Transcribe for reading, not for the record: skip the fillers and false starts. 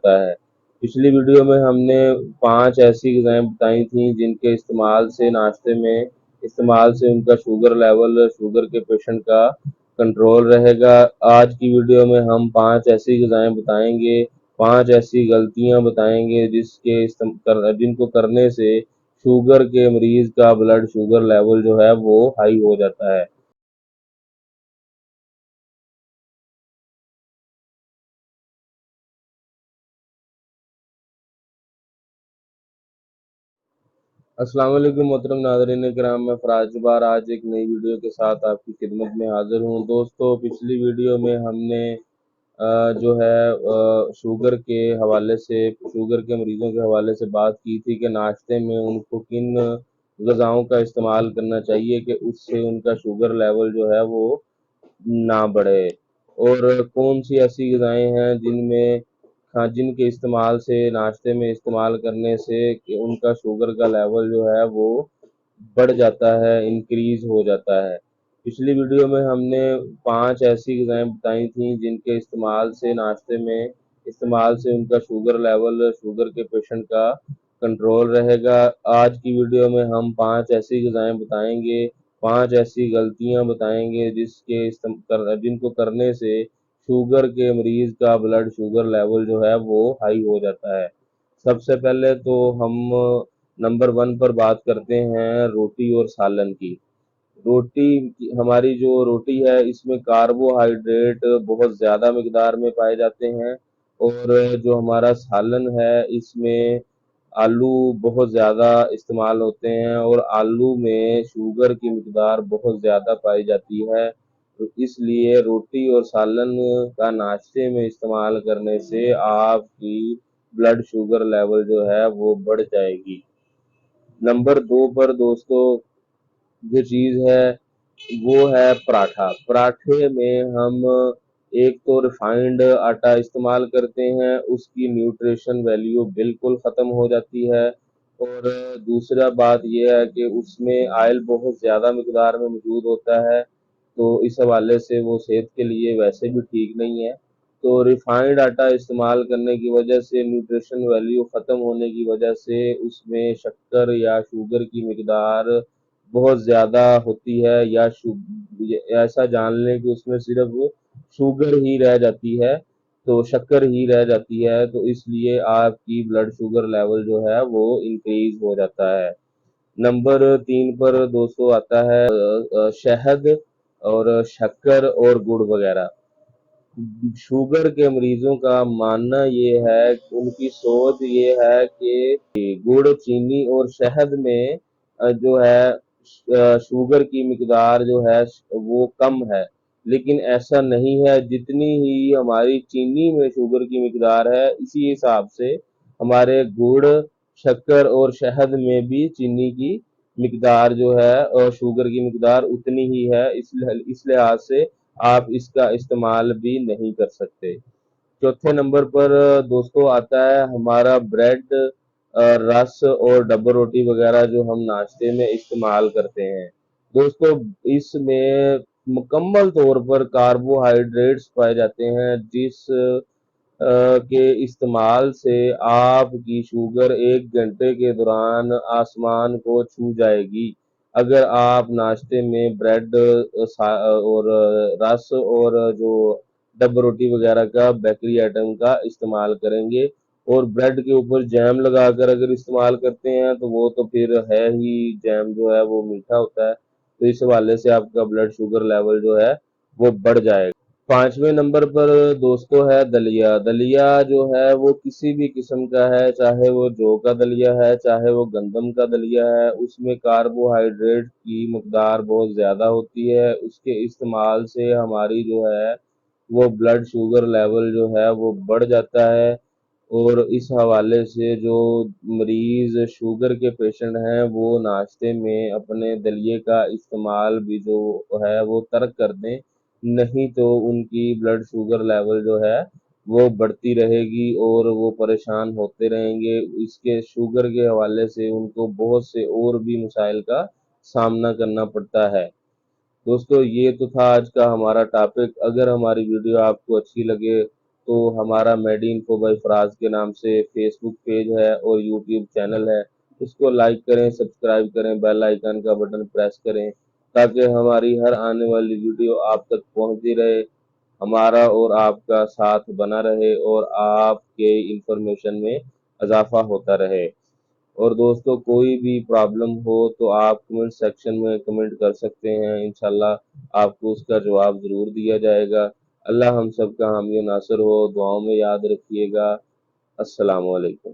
جاتا ہے۔ پچھلی ویڈیو میں ہم نے 5 ایسی غذائیں بتائی تھیں جن کے استعمال سے ناشتے میں استعمال سے ان کا شوگر لیول، شوگر کے پیشنٹ کا کنٹرول رہے گا۔ آج کی ویڈیو میں ہم 5 ایسی غذائیں بتائیں گے، 5 ایسی غلطیاں بتائیں گے جن کو کرنے سے شوگر کے مریض کا بلڈ شوگر لیول جو ہے وہ ہائی ہو جاتا ہے۔ السلام علیکم محترم ناظرین کرام، میں فراز جبار آج ایک نئی ویڈیو کے ساتھ آپ کی خدمت میں حاضر ہوں۔ دوستو، پچھلی ویڈیو میں ہم نے جو ہے شوگر کے حوالے سے، شوگر کے مریضوں کے حوالے سے بات کی تھی کہ ناشتے میں ان کو کن غذاؤں کا استعمال کرنا چاہیے کہ اس سے ان کا شوگر لیول جو ہے وہ نہ بڑھے، اور کون سی ایسی غذائیں ہیں جن کے استعمال سے، ناشتے میں استعمال کرنے سے کہ ان کا شوگر کا لیول جو ہے وہ بڑھ جاتا ہے، انکریز ہو جاتا ہے۔ پچھلی ویڈیو میں ہم نے 5 ایسی غذائیں بتائی تھیں جن کے استعمال سے ناشتے میں استعمال سے ان کا شوگر لیول، شوگر کے پیشنٹ کا کنٹرول رہے گا۔ آج کی ویڈیو میں ہم 5 ایسی غذائیں بتائیں گے، 5 ایسی غلطیاں بتائیں گے جن کو کرنے سے شوگر کے مریض کا بلڈ شوگر لیول جو ہے وہ ہائی ہو جاتا ہے۔ سب سے پہلے تو ہم نمبر 1 پر بات کرتے ہیں روٹی اور سالن کی۔ روٹی، ہماری جو روٹی ہے اس میں کاربوہائیڈریٹ بہت زیادہ مقدار میں پائے جاتے ہیں، اور جو ہمارا سالن ہے اس میں آلو بہت زیادہ استعمال ہوتے ہیں، اور آلو میں شوگر کی مقدار بہت زیادہ پائی جاتی ہے۔ تو اس لیے روٹی اور سالن کا ناشتے میں استعمال کرنے سے آپ کی بلڈ شوگر لیول جو ہے وہ بڑھ جائے گی۔ نمبر 2 پر دوستو جو چیز ہے وہ ہے پراٹھا۔ پراٹھے میں ہم ایک تو ریفائنڈ آٹا استعمال کرتے ہیں، اس کی نیوٹریشن ویلیو بالکل ختم ہو جاتی ہے، اور دوسرا بات یہ ہے کہ اس میں آئل بہت زیادہ مقدار میں موجود ہوتا ہے، تو اس حوالے سے وہ صحت کے لیے ویسے بھی ٹھیک نہیں ہے۔ تو ریفائنڈ آٹا استعمال کرنے کی وجہ سے، نیوٹریشن ویلیو ختم ہونے کی وجہ سے اس میں شکر یا شوگر کی مقدار بہت زیادہ ہوتی ہے، یا ایسا جان لیں کہ اس میں صرف شوگر ہی رہ جاتی ہے، تو شکر ہی رہ جاتی ہے، تو اس لیے آپ کی بلڈ شوگر لیول جو ہے وہ انکریز ہو جاتا ہے۔ نمبر 3 پر دوستو آتا ہے شہد اور شکر اور گڑ وغیرہ۔ شوگر کے مریضوں کا ماننا یہ ہے، ان کی سوچ یہ ہے کہ گڑ، چینی اور شہد میں جو ہے شوگر کی مقدار جو ہے وہ کم ہے، لیکن ایسا نہیں ہے۔ جتنی ہی ہماری چینی میں شوگر کی مقدار ہے، اسی حساب سے ہمارے گڑ، شکر اور شہد میں بھی چینی کی مقدار جو ہے اور شوگر کی مقدار اتنی ہی ہے، اس لحاظ سے آپ اس کا استعمال بھی نہیں کر سکتے۔ چوتھے نمبر پر دوستو آتا ہے ہمارا بریڈ، رس اور ڈبل روٹی وغیرہ جو ہم ناشتے میں استعمال کرتے ہیں۔ دوستو، اس میں مکمل طور پر کاربوہائیڈریٹس پائے جاتے ہیں، جس کے استعمال سے آپ کی شوگر 1 گھنٹے کے دوران آسمان کو چھو جائے گی۔ اگر آپ ناشتے میں بریڈ اور رس اور جو ڈبل روٹی وغیرہ کا بیکری آئٹم کا استعمال کریں گے، اور بریڈ کے اوپر جیم لگا کر اگر استعمال کرتے ہیں تو وہ تو پھر ہے ہی، جیم جو ہے وہ میٹھا ہوتا ہے، تو اس حوالے سے آپ کا بلڈ شوگر لیول جو ہے وہ بڑھ جائے گا۔ 5ویں نمبر پر دوستو ہے دلیا۔ دلیا جو ہے وہ کسی بھی قسم کا ہے، چاہے وہ جو کا دلیا ہے، چاہے وہ گندم کا دلیا ہے، اس میں کاربوہائیڈریٹ کی مقدار بہت زیادہ ہوتی ہے۔ اس کے استعمال سے ہماری جو ہے وہ بلڈ شوگر لیول جو ہے وہ بڑھ جاتا ہے، اور اس حوالے سے جو مریض شوگر کے پیشنٹ ہیں وہ ناشتے میں اپنے دلیے کا استعمال بھی جو ہے وہ ترک کر دیں، نہیں تو ان کی بلڈ شوگر لیول جو ہے وہ بڑھتی رہے گی اور وہ پریشان ہوتے رہیں گے۔ اس کے شوگر کے حوالے سے ان کو بہت سے اور بھی مسائل کا سامنا کرنا پڑتا ہے۔ دوستو، یہ تو تھا آج کا ہمارا ٹاپک۔ اگر ہماری ویڈیو آپ کو اچھی لگے تو ہمارا میڈی انفو بائی فراز کے نام سے فیس بک پیج ہے اور یوٹیوب چینل ہے، اس کو لائک کریں، سبسکرائب کریں، بیل آئیکن کا بٹن پریس کریں تاکہ ہماری ہر آنے والی ویڈیو آپ تک پہنچتی رہے، ہمارا اور آپ کا ساتھ بنا رہے اور آپ کے انفارمیشن میں اضافہ ہوتا رہے۔ اور دوستو کوئی بھی پرابلم ہو تو آپ کمنٹ سیکشن میں کمنٹ کر سکتے ہیں، انشاءاللہ آپ کو اس کا جواب ضرور دیا جائے گا۔ اللہ ہم سب کا حامی و ناصر ہو، دعاؤں میں یاد رکھیے گا۔ السلام علیکم۔